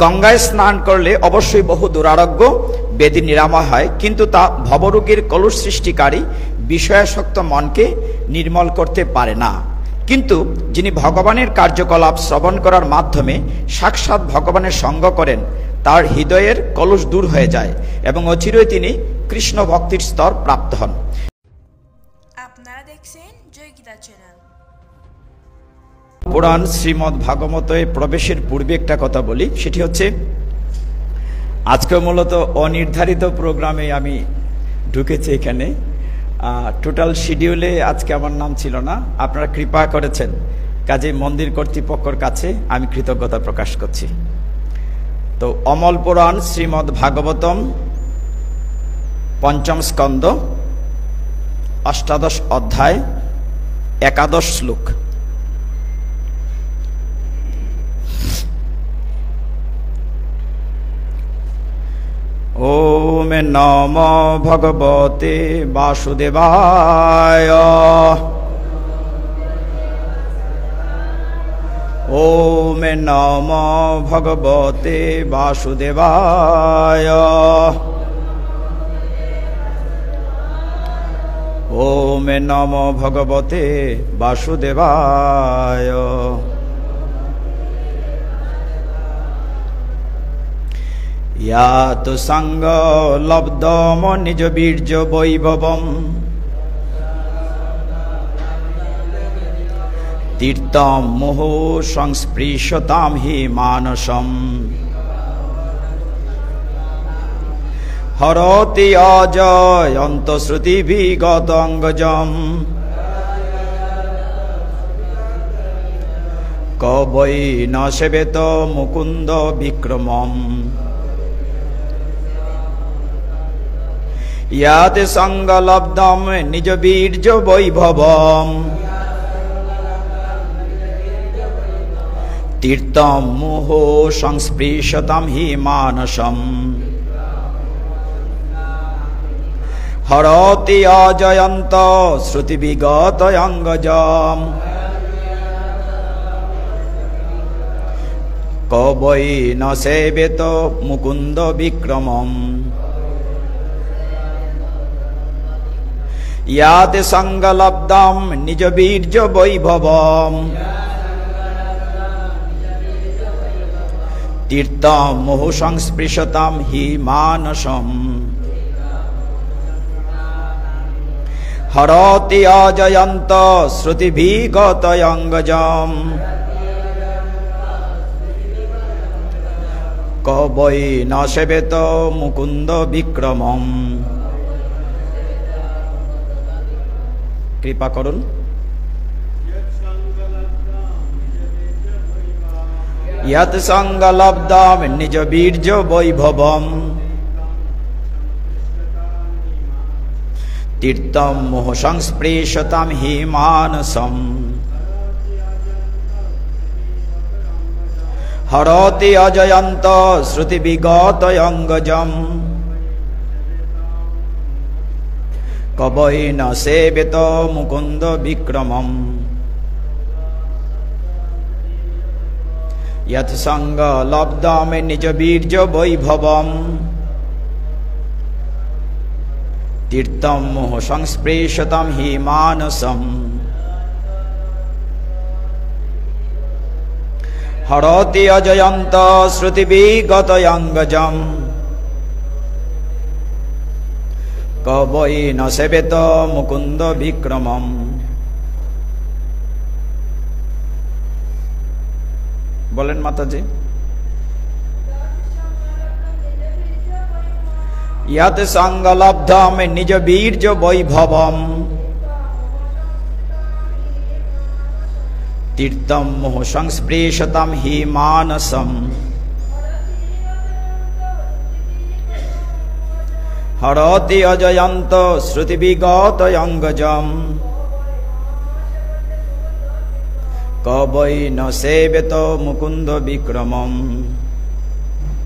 গঙ্গায় স্নান করলে অবশ্যই বহু দুরারোগ্য ব্যাধি নিরাময় হয়, কিন্তু তা ভবরোগের কলুষ সৃষ্টিকারী বিষয়াসক্ত মনকে নির্মল করতে পারে না। কিন্তু যিনি ভগবানের কার্যকলাপ শ্রবণ করার মাধ্যমে সাক্ষাৎ ভগবানের সঙ্গ করেন, তার হৃদয়ের কলুষ দূর হয়ে যায় এবং অচিরেই তিনি কৃষ্ণ ভক্তির স্তর প্রাপ্ত হন। আপনারা দেখছেন জয়গীতা চ্যানেল। পুরাণ শ্রীমদ্ ভাগবতে প্রবেশের পূর্বে একটা কথা বলি, সেটি হচ্ছে আজকে মূলত অনির্ধারিত প্রোগ্রামে আমি ঢুকেছি এখানে। টোটাল শিডিউলে আজকে আমার নাম ছিল না, আপনারা কৃপা করেছেন, কাজে মন্দির কর্তৃপক্ষের কাছে আমি কৃতজ্ঞতা প্রকাশ করছি। তো অমল পুরাণ শ্রীমদ্ ভাগবতম পঞ্চম স্কন্ধ অষ্টাদশ অধ্যায় 11 শ্লোক। ওম নমো ভগবতে বাসুদেবায়। ওম নমো ভগবতে বাসুদেবায়। ওম নমো ভগবতে বাসুদেবায়। ইয়াত সঙ্গ লব্ধম নিজ বীর্য বৈভবম তীর্থম মোহ সংস্পৃশতাম হি মানসম হরতি অজয়ন্ত শ্রুতিভিগতঙ্গজম কবৈ ন সেবেত মুকুন্দ বিক্রমম ইয়াতে সঙ্গলব্ধম নিজ বীর্য বৈভবম তীর্থম মোহ সংস্পৃশতাম হি মানসম হরতি অজয়ন্ত শ্রুতিবিগত অঙ্গজম কবৈ ন সেবেত মুকুন্দ বিক্রমম ইয়াতে সঙ্গলব্ধম নিজ বীর্য বৈভবম তীর্থম মোহ সংস্পৃশতাম হি মানসম হরতি অজয়ন্ত শ্রুতিভিগত অঙ্গজম কবৈ ন সেবেত মুকুন্দ বিক্রমম। কৃপা করুন। ইয়াত সঙ্গলব্ধম নিজ বীর্য বৈভবম তীর্থম মোহ সংস্পৃশতাম হি মানসম হরতি অজয়ন্ত শ্রুতিবিগত অঙ্গজম কবৈ ন সেবেত মুকুন্দ বিক্রমম। যৎ সঙ্গ লব্ধম নিজ বীর্য বৈভবম তীর্থম মোহ সংস্পৃশতাম হি মানসম হরতি অজয়ন্ত শ্রুতিবিগত অঙ্গজম কবৈ ন সেবেত মুকুন্দ বিক্রমম। বলেন মাতাজি। ইয়াত সঙ্গলব্ধম নিজ বীর্য বৈভবম তীর্থম মোহ সংস্পৃশতাম হি মানসম হরতি অজয়ন্ত শ্রুতিবিগত অঙ্গজম কবৈ ন সেবেত মুকুন্দ বিক্রমম।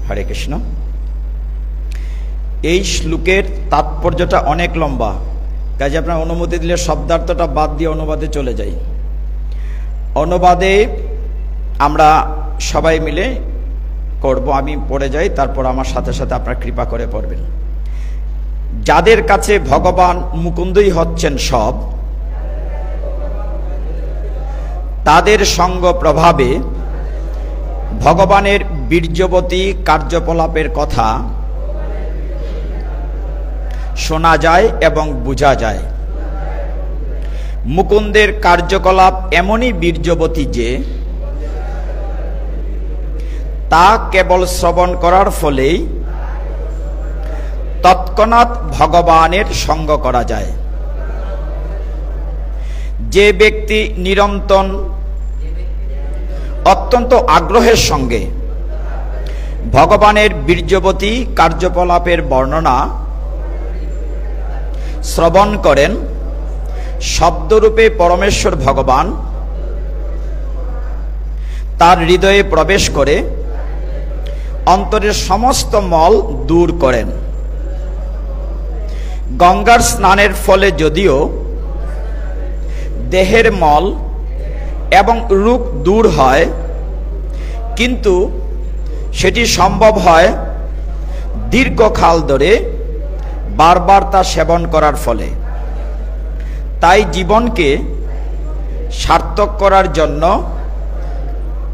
হরে কৃষ্ণ। এই শ্লোকের তাৎপর্যটা অনেক লম্বা, কাজে আপনার অনুমতি দিলে শব্দার্থটা বাদ দিয়ে অনুবাদে চলে যাই। অনুবাদে আমরা সবাই মিলে করব, আমি পড়ে যাই, তারপর আমার সাথে সাথে আপনারা কৃপা করে পড়বেন। যাদের কাছে ভগবান মুকুন্দই হচ্ছেন সব, তাদের সঙ্গ প্রভাবে ভগবানের বীর্যবতী কার্যকলাপের কথা শোনা যায় এবং বোঝা যায়। মুকুন্দের কার্যকলাপ এমনই বীর্যবতী যে তা কেবল শ্রবণ করার ফলেই তৎক্ষণাৎ ভগবানের সঙ্গ করা যায়। যে ব্যক্তি নিরন্তর অত্যন্ত আগ্রহের সঙ্গে ভগবানের বীর্যবতী কার্যকলাপের বর্ণনা শ্রবণ করেন, শব্দরূপে পরমেশ্বর ভগবান তার হৃদয়ে প্রবেশ করে অন্তরের সমস্ত মল দূর করেন। গঙ্গার স্নানের ফলে যদিও দেহের মল এবং রোগ দূর হয়, কিন্তু সেটি সম্ভব হয় দীর্ঘকাল ধরে বারবার তা সেবন করার ফলে। তাই জীবনকে সার্থক করার জন্য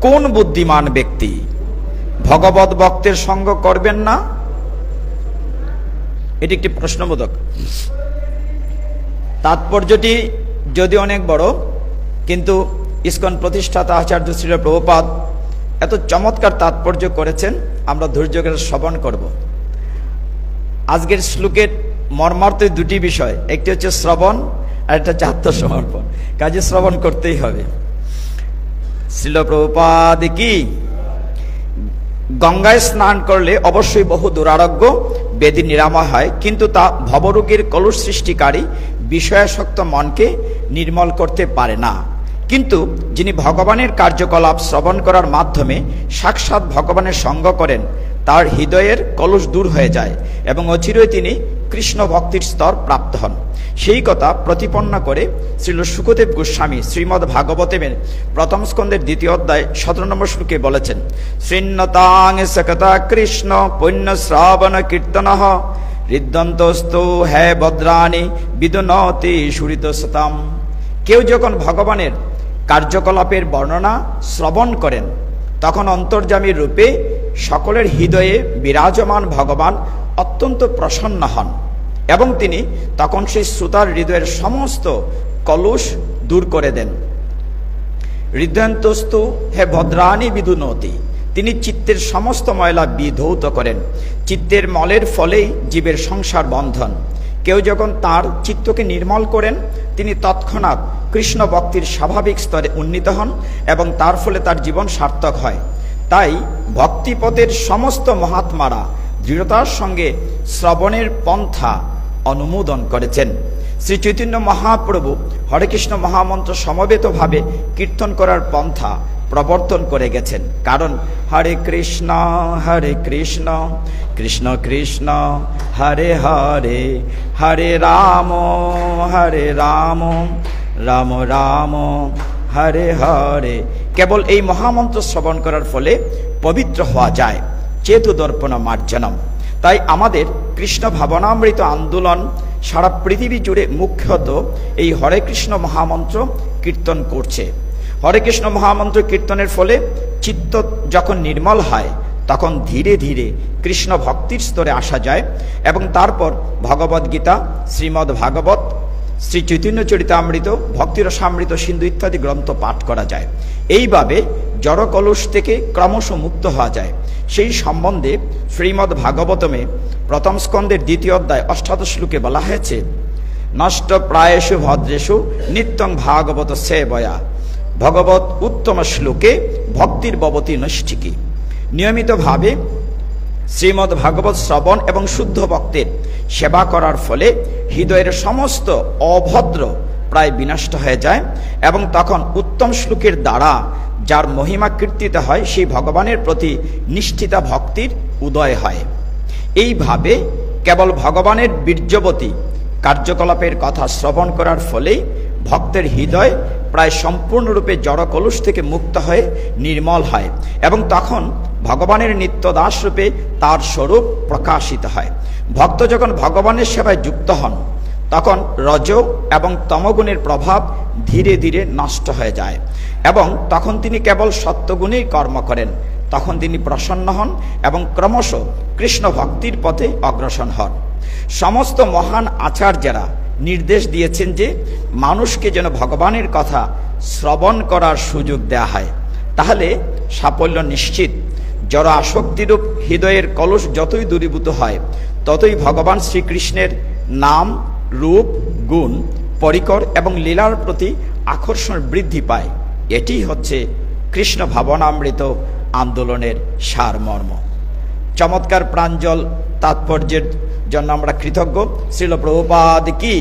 কোন বুদ্ধিমান ব্যক্তি ভগবত ভক্তের সঙ্গ করবেন না? এটি একটি প্রশ্নবোধক। তাৎপর্যটি যদি অনেক বড়, কিন্তু ইসকন প্রতিষ্ঠাতা আচার্য শ্রীল প্রভুপাদ এত চমৎকার তাৎপর্য করেছেন, আমরা ধৈর্য করে শ্রবণ করব। আজকের শ্লোকের মর্মার্থ দুটি বিষয়, একটি হচ্ছে শ্রবণ আর একটা হচ্ছে আত্মসমর্পণ। কাজে শ্রবণ করতেই হবে। শ্রীল প্রভুপাদ কি গঙ্গায় স্নান করলে অবশ্যই বহু দুরারোগ্য ব্যাধি নিরাময় হয়, কিন্তু তা ভবরোগের কলুষ সৃষ্টিকারী বিষয়াসক্ত মনকে নির্মল করতে পারে না। কিন্তু যিনি ভগবানের কার্যকলাপ শ্রবণ করার মাধ্যমে সাক্ষাৎ ভগবানের সঙ্গ করেন, তার হৃদয়ের কলুষ দূর হয়ে যায় এবং অচিরেই তিনি কৃষ্ণ ভক্তির স্তর প্রাপ্ত হন। সেই কথা প্রতিপন্ন করে শ্রীল শুকদেব গোস্বামী শ্রীমদ্ ভাগবতের প্রথম স্কন্ধের 2য় অধ্যায় 17 নম্বর শ্লোকে বলেছেন, শৃণ্যতাং সকতা কৃষ্ণ পুণ্য শ্রাবণ কীর্তনঃ হৃদন্তস্তু হে ভদ্রাণি বিদুনতি সুরিত সতাম। কেউ যখন ভগবানের কার্যকলাপের বর্ণনা শ্রবণ করেন, তখন অন্তর্যামী রূপে সকলের হৃদয়ে বিরাজমান ভগবান অত্যন্ত প্রসন্ন হন এবং তিনি তখন সেই শ্রোতার হৃদয়ের সমস্ত কলুষ দূর করে দেন। হৃদয়ন্তস্তু হে ভদ্রাণি বিদুনতি, তিনি চিত্তের সমস্ত ময়লা বিধৌত করেন। চিত্তের মলের ফলেই জীবের সংসার বন্ধন। কেউ যখন তার চিত্তকে নির্মল করেন, তিনি তৎক্ষণাৎ কৃষ্ণ ভক্তির স্বাভাবিক স্তরে উন্নীত হন এবং তার ফলে তার জীবন সার্থক হয়। তাই ভক্তিপথের সমস্ত মহাত্মারা দৃঢ়তার সঙ্গে শ্রবণের পন্থা অনুমোদন করেছেন। শ্রী চৈতন্য মহাপ্রভু হরে কৃষ্ণ মহামন্ত্র সমবেতভাবে কীর্তন করার পন্থা প্রবর্তন করে গেছেন। কারণ হরে কৃষ্ণ কৃষ্ণ কৃষ্ণ হরে হরে, হরে রাম রাম রাম হরে হরে। কেবল এই মহামন্ত্র শ্রবণ করার ফলে পবিত্র হওয়া যায়। চেতু দর্পণ মার্জনম। তাই আমাদের কৃষ্ণ ভাবনামৃত আন্দোলন সারা পৃথিবী জুড়ে মুখ্যত এই হরে কৃষ্ণ মহামন্ত্র কীর্তন করছে। হরে কৃষ্ণ মহামন্ত্র কীর্তনের ফলে চিত্ত যখন নির্মল হয়, তখন ধীরে ধীরে কৃষ্ণ ভক্তির স্তরে আসা যায় এবং তারপর ভগবদ গীতা, শ্রীমদ্ ভাগবত, শ্রী চৈতন্য চরিতামৃত, ভক্তিরসামৃত সিন্ধু ইত্যাদি গ্রন্থ পাঠ করা যায়। এইভাবে জড় কলুষ থেকে ক্রমশ মুক্ত হওয়া যায়। সেই সম্বন্ধে শ্রীমদ্ ভাগবতমে প্রথম স্কন্ধের 2য় অধ্যায় 8 শ্লোকে বলা হয়েছে, নষ্ট প্রায়েষু ভদ্রেষু নিত্যং ভাগবত সেবয়া। ভগবত উত্তম শ্লোকে ভক্তির ভবতি নৈষ্ঠিকী। নিয়মিতভাবে শ্রীমদ্ ভাগবত শ্রবণ এবং শুদ্ধ ভক্তের সেবা করার ফলে হৃদয়ের সমস্ত অভদ্র প্রায় বিনষ্ট হয়ে যায় এবং তখন উত্তম শ্লোকের দ্বারা যার মহিমা কীর্তিত হয়, সেই ভগবানের প্রতি নিষ্ঠিতা ভক্তির উদয় হয়। এইভাবে কেবল ভগবানের বীর্যবতী কার্যকলাপের কথা শ্রবণ করার ফলেই ভক্তের হৃদয় প্রায় সম্পূর্ণরূপে জড় কলুষ থেকে মুক্ত হয়ে নির্মল হয় এবং তখন ভগবানের নিত্য দাস রূপে তার স্বরূপ প্রকাশিত হয়। ভক্ত যখন ভগবানের সেবায় যুক্ত হন তখন রজ এবং তমগুণের প্রভাব ধীরে ধীরে নষ্ট হয়ে যায় এবং তখন তিনি কেবল সত্যগুণেই কর্ম করেন। তখন তিনি প্রসন্ন হন এবং ক্রমশ কৃষ্ণ ভক্তির পথে অগ্রসর হন। সমস্ত মহান আচার্যরা নির্দেশ দিয়েছেন যে মানুষকে যেন ভগবানের কথা শ্রবণ করার সুযোগ দেয়া হয়, তাহলে সাফল্য নিশ্চিত। জড় আসক্তিরূপ হৃদয়ের কলুষ যতই দূরীভূত হয় ততই ভগবান শ্রীকৃষ্ণের নাম, রূপ, গুণ, পরিকর এবং লীলার প্রতি আকর্ষণ বৃদ্ধি পায়। এটি হচ্ছে কৃষ্ণ ভাবনামৃত আন্দোলনের সারমর্ম। চমৎকার প্রাঞ্জল তাৎপর্যের জন্য আমরা কৃতজ্ঞ। শ্রীল প্রভুপাদ কি।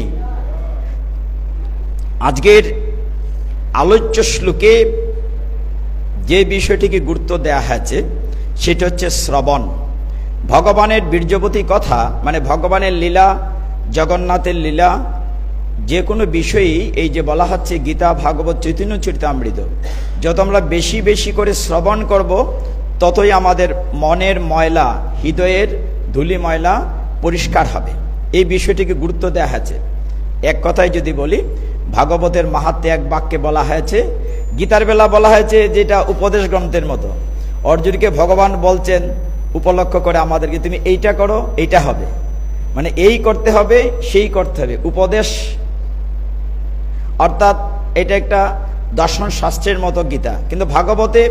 আজকের আলোচ্য শ্লোকে যে বিষয়টিকে গুরুত্ব দেওয়া হয়েছে সেটা হচ্ছে শ্রবণ। ভগবানের বীর্যবতী কথা মানে ভগবানের লীলা, জগন্নাথের লীলা, যে কোনো বিষয়ই এই যে বলা হচ্ছে গীতা, ভাগবত, চৈতন্য চরিতামৃত, যত আমরা বেশি বেশি করে শ্রবণ করব ততই আমাদের মনের ময়লা, হৃদয়ের ধুলি ময়লা পরিষ্কার হবে। এই বিষয়টিকে গুরুত্ব দেওয়া হয়েছে। এক কথায় যদি বলি, ভাগবতের মাহাত্ম্যে এক বাক্যে বলা হয়েছে, গীতার বেলা বলা হয়েছে যেটা উপদেশ গ্রন্থের মতো। অর্জুনকে ভগবান বলছেন উপলক্ষ করে আমাদেরকে, তুমি এইটা করো, এইটা হবে, মানে এই করতে হবে, সেই করতে হবে, উপদেশ। অর্থাৎ এটা একটা দর্শন শাস্ত্রের মতো গীতা, কিন্তু ভাগবতে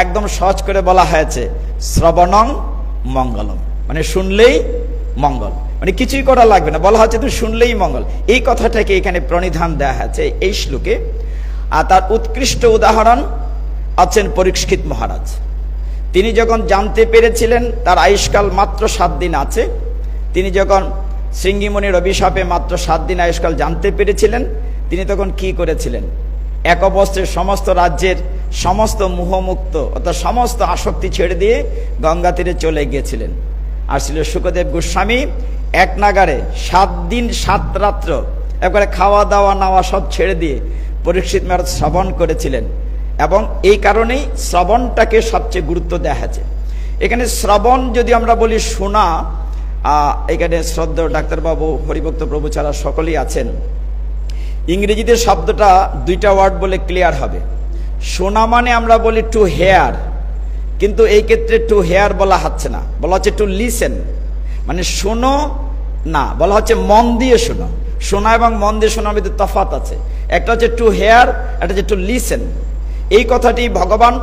একদম সহজ করে বলা হয়েছে শ্রবণং মঙ্গলম, মানে শুনলেই মঙ্গল, মানে কিছুই করা লাগবে না, বলা হচ্ছে তুমি শুনলেই মঙ্গল। এই কথাটাকে এখানে প্রণিধান দেওয়া হয়েছে এই শ্লোকে। আর তার উৎকৃষ্ট উদাহরণ আছেন পরীক্ষিত মহারাজ। তিনি যখন জানতে পেরেছিলেন তার আয়ুষ্কাল মাত্র 7 দিন আছে, তিনি যখন শৃঙ্গিমুনির অভিশাপে মাত্র 7 দিন আয়ুষ্কাল জানতে পেরেছিলেন, তিনি তখন কি করেছিলেন? এক অবস্থায় সমস্ত রাজ্যের সমস্ত মোহমুক্ত অর্থাৎ সমস্ত আসক্তি ছেড়ে দিয়ে গঙ্গা তীরে চলে গিয়েছিলেন। আর ছিল শুকদেব গোস্বামী এক নাগারে 7 দিন 7 রাত্র একবারে খাওয়া দাওয়া নাওয়া সব ছেড়ে দিয়ে পরীক্ষিত মহারাজ শ্রবণ করেছিলেন। এবং এই কারণেই শ্রবণটাকে সবচেয়ে গুরুত্ব দেওয়া হয়েছে। এখানে শ্রবণ যদি আমরা বলি শোনা, এখানে শ্রদ্ধেয় ডাক্তারবাবু, হরিভক্ত প্রভু ছাড়া সকলেই আছেন, ইংরেজিতে শব্দটা 2টা ওয়ার্ড বলে ক্লিয়ার হবে। শোনা মানে আমরা বলি টু হেয়ার, কিন্তু এই ক্ষেত্রে টু হেয়ার বলা হচ্ছে না, বলা হচ্ছে টু লিসেন, মানে শোনো না, বলা হচ্ছে মন দিয়ে শোনো। শোনা এবং মন দিয়ে শোনার মধ্যে তফাৎ আছে, একটা হচ্ছে টু হেয়ার, একটা হচ্ছে টু লিসেন। এই কথাটি ভগবান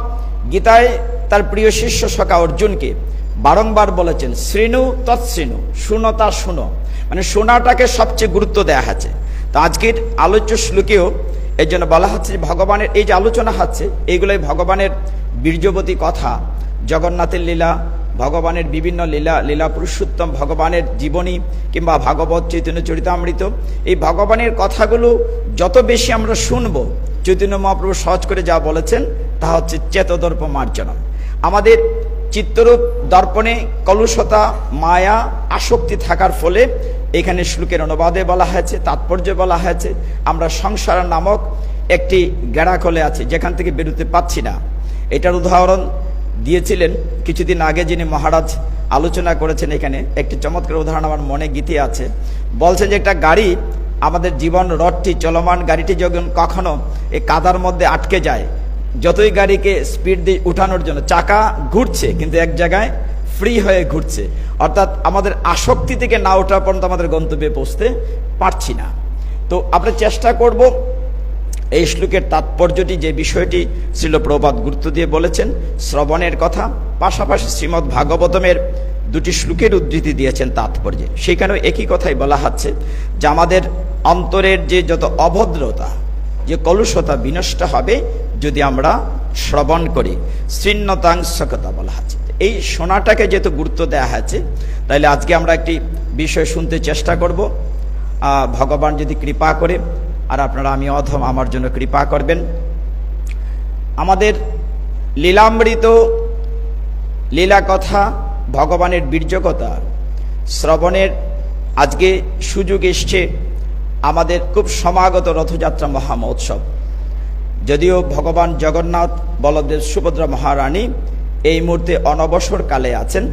গীতায় তার প্রিয় শিষ্য সখা অর্জুনকে বারংবার বলেছেন, শৃণু তৎশৃণু, শুনো তা শুনো, মানে শোনাটাকে সবচেয়ে গুরুত্ব দেওয়া হয়েছে। তো আজকের আলোচ্য শ্লোকেও এই জন্য বলা হচ্ছে যে ভগবানের এই যে আলোচনা হচ্ছে এইগুলোই ভগবানের বীর্যবতী কথা, জগন্নাথের লীলা, ভগবানের বিভিন্ন লীলা, লীলা পুরুষোত্তম ভগবানের জীবনী কিংবা ভাগবত, চৈতন্য চরিতামৃত, এই ভগবানের কথাগুলো যত বেশি আমরা শুনবো, চৈতন্য মহাপ্রভু সহজ করে যা বলেছেন তা হচ্ছে চেতদর্প মার্জনম। আমাদের চিত্তরূপ দর্পণে কলুষতা, মায়া, আসক্তি থাকার ফলে এখানে শ্লোকের অনুবাদে বলা হয়েছে, তাৎপর্য বলা হয়েছে, আমরা সংসার নামক একটি গ্যাড়াকলে আছে যেখান থেকে বেরোতে পাচ্ছি না। এটার উদাহরণ দিয়েছিলেন কিছুদিন আগে যিনি মহারাজ আলোচনা করেছেন। এখানে একটি চমৎকার উদাহরণ আমার মনে গীতে আছে। বলছেন যে একটা গাড়ি, আমাদের জীবন রথটি, চলমান গাড়িটি যখন কখনো এই কাদার মধ্যে আটকে যায়, যতই গাড়িকে স্পিড দিয়ে উঠানোর জন্য চাকা ঘুরছে কিন্তু এক জায়গায় ফ্রি হয়ে ঘুরছে, অর্থাৎ আমাদের আসক্তি থেকে না ওঠা পর্যন্ত আমাদের গন্তব্যে পৌঁছতে পারছি না। তো আমরা চেষ্টা করব এই শ্লোকের তাৎপর্যটি, যে বিষয়টি শ্রীল প্রভুপাদ গুরুত্ব দিয়ে বলেছেন শ্রবণের কথা, পাশাপাশি শ্রীমদ্ ভাগবতমের 2টি শ্লোকের উদ্ধৃতি দিয়েছেন তাৎপর্যে। সেখানেও একই কথাই বলা হচ্ছে যে আমাদের অন্তরের যে যত অভদ্রতা, যে কলুষতা বিনষ্ট হবে যদি আমরা শ্রবণ করি। শৃণ্যতাংশকতা বলা হচ্ছে। এই শোনাটাকে যেহেতু গুরুত্ব দেওয়া হয়েছে, তাইলে আজকে আমরা একটি বিষয় শুনতে চেষ্টা করব। ভগবান যদি কৃপা করে, আর আপনারা আমি অধম, আমার জন্য কৃপা করবেন। আমাদের লীলামৃত, লীলা কথা, ভগবানের বীর্যকথা শ্রবণের আজকে সুযোগ এসছে। আমাদের খুব সমাগত রথযাত্রা মহামহোৎসব, যদিও ভগবান জগন্নাথ, বলদেব, সুভদ্রা মহারানী এই মুহূর্তে অনবসর কালে আছেন,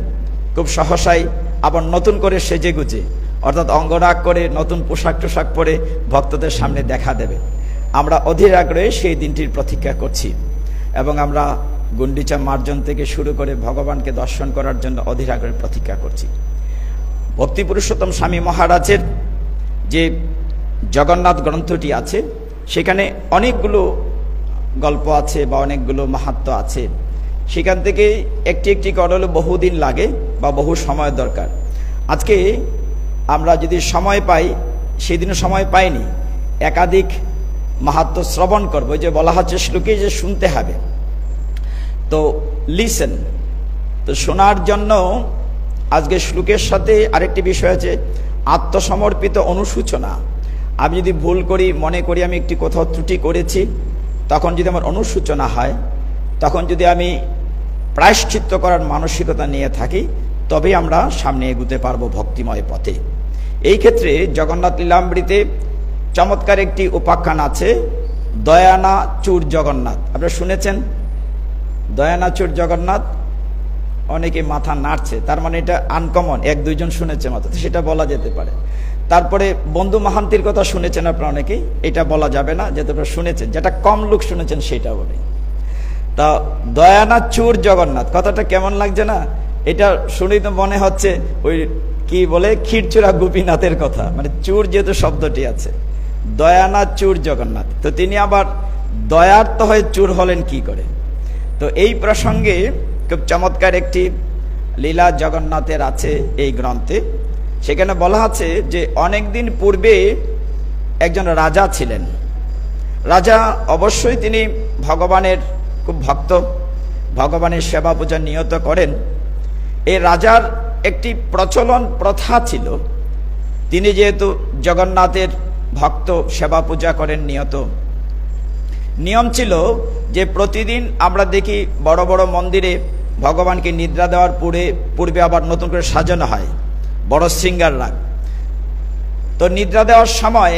খুব সহসাই আবার নতুন করে সেজে গুজে অর্থাৎ অঙ্গরাগ করে নতুন পোশাক টোশাক পরে ভক্তদের সামনে দেখা দেবে। আমরা অধীর আগ্রহে সেই দিনটির প্রতীক্ষা করছি এবং আমরা গুন্ডিচা মার্জন থেকে শুরু করে ভগবানকে দর্শন করার জন্য অধীর আগ্রহে প্রতীক্ষা করছি। ভক্তি পুরুষোত্তম স্বামী মহারাজের যে জগন্নাথ গ্রন্থটি আছে সেখানে অনেকগুলো গল্প আছে বা অনেকগুলো মাহাত্ম্য আছে। সেখান থেকে একটি একটি করলে বহুদিন লাগে বা বহু সময় দরকার। আজকে আমরা যদি সময় পাই, সেদিনও সময় পাইনি, একাধিক মাহাত্ম্য শ্রবণ করবো। যে বলা হচ্ছে শ্লোকে যে শুনতে হবে, তো লিসেন। তো শোনার জন্য আজকে শ্লোকের সাথে আরেকটি বিষয় আছে, আত্মসমর্পিত অনুসূচনা। আমি যদি ভুল করি, মনে করি আমি একটি কোথাও ত্রুটি করেছি, তখন যদি আমার অনুসূচনা হয়, তখন যদি আমি প্রায়শ্চিত্ত করার মানসিকতা নিয়ে থাকি, তবেই আমরা সামনে এগুতে পারবো ভক্তিময় পথে। এই ক্ষেত্রে জগন্নাথ লীলামৃতে চমৎকার একটি উপাখ্যান আছে, দয়ানা চূড় জগন্নাথ। আপনারা শুনেছেন দয়ানা চূড় জগন্নাথ? অনেকে মাথা নাড়ছে, তার মানে এটা আনকমন, এক দুইজন শুনেছে মাত্র, সেটা বলা যেতে পারে। তারপরে বন্ধু মাহান্তির কথা শুনেছেন আপনারা অনেকেই, এটা বলা যাবে না, যেহেতু আপনারা শুনেছেন, যেটা কম লোক শুনেছেন সেটা বলে। তা দয়ানা চূড় জগন্নাথ কথাটা কেমন লাগছে না? এটা শুনেই তো মনে হচ্ছে ওই কি বলে ক্ষীরচূড়া গোপীনাথের কথা, মানে চূড় যেহেতু শব্দটি আছে, দয়ানা চূড় জগন্নাথ। তো তিনি আবার দয়ার্ত হয়ে চূড় হলেন কি করে? তো এই প্রসঙ্গে খুব চমৎকার একটি লীলা জগন্নাথের আছে এই গ্রন্থে। সেখানে বলা আছে যে অনেকদিন পূর্বে একজন রাজা ছিলেন। রাজা অবশ্যই তিনি ভগবানের খুব ভক্ত, ভগবানের সেবা পূজা নিয়ত করেন। এই রাজার একটি প্রচলন প্রথা ছিল, তিনি যেহেতু জগন্নাথের ভক্ত, সেবা পূজা করেন নিয়ত, নিয়ম ছিল যে প্রতিদিন আমরা দেখি বড় বড় মন্দিরে ভগবানকে নিদ্রা দেওয়ার পূর্বে আবার নতুন করে সাজানো হয়, বড় শৃঙ্গার রাগ। তো নিদ্রা দেওয়ার সময়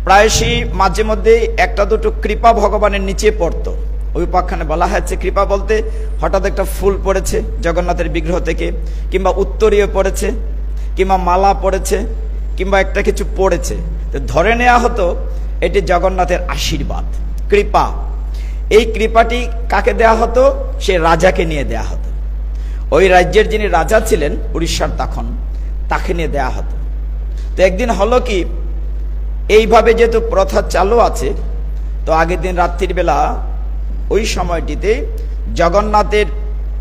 প্রায়শই মাঝে মধ্যে একটা দুটো কৃপা ভগবানের নিচে পড়তো। ওই উপাখ্যানে বলা হয়েছে কৃপা বলতে হঠাৎ একটা ফুল পড়েছে জগন্নাথের বিগ্রহ থেকে, কিংবা উত্তরীয় পড়েছে, কিংবা মালা পড়েছে, কিংবা একটা কিছু পড়েছে। তো ধরে নেওয়া হতো এটি জগন্নাথের আশীর্বাদ, কৃপা। এই কৃপাটি কাকে দেয়া হতো? সে রাজাকে নিয়ে দেয়া হতো। ওই রাজ্যের যিনি রাজা ছিলেন উড়িষ্যার তখন, তাকে নিয়ে দেয়া হতো। তো একদিন হলো কি, এইভাবে যেহেতু প্রথা চালু আছে, তো আগের দিন রাত্রির বেলা ওই সময়টিতে জগন্নাথের